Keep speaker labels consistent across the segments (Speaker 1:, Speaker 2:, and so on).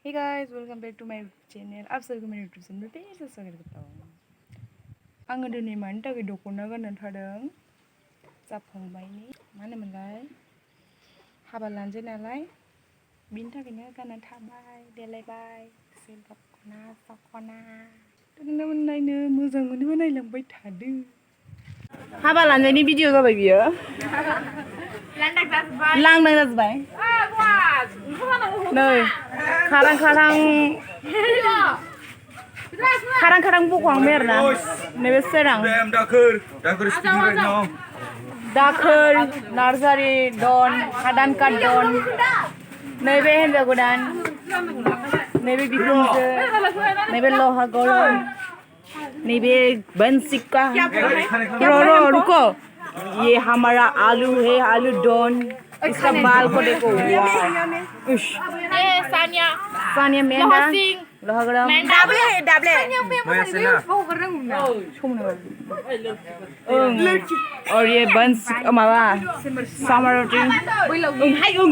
Speaker 1: Hey guys, welcome back to my channel. आप सबको मेरे YouTube चैनल पे फिर से स्वागत करता हूँ। आंगो दिनै मानि थाखाय दख'ना गाननानै थादों जाफांबायनि मानो मोनलाय हाबा लानोसै नालाय बिनि थाखायनो गाननानै थाबाय देलायबाय दख'ना नायनो मोजां मोनोबा नायलांबाय थादो। हाबा लानजायनि भिडिअ जाबाय बियो। लांदां जाजोबबाय नै खारां बख'हांबाय आरोना नैबे सोरां दाखोर नार्जारि दन हादान काट दन नैबे हिन्जाव गोदान नैबे बिखुनजो नैबे लहा गरम नैबे बंसिका रो रुको ये हमारा आलू है आलू डॉन इसका बाल को देखो सानिया मेंढा लोहागड़म डाबले और ये बंस माबा सामारती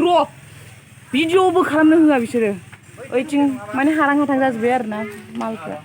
Speaker 1: रो भिडिअबो खालामनो होआ बिसोरो ओइथिं माने हारां हाथां जाजोबबाय आरोना मालखौ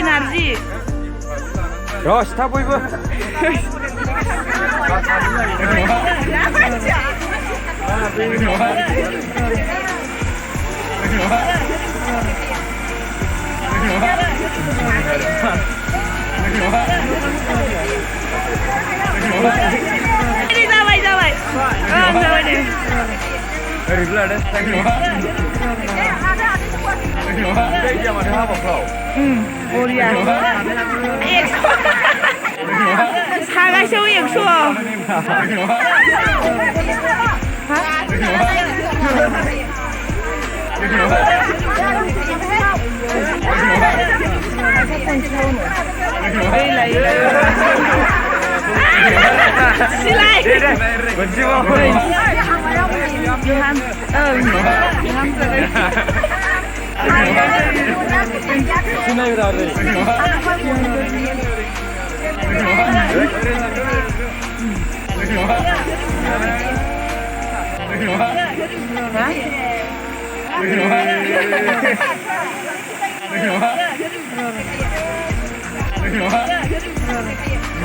Speaker 1: narje Ros, tak boy bu. Ini zawai. Zawai deh. Dari dulu ada. Dia mana haba kau? Korea. 사가 쇼 역쇼.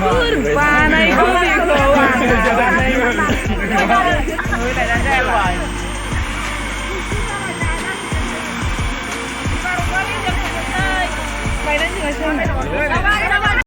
Speaker 1: Kurva này không bị khổ à? Người này đang ra rồi.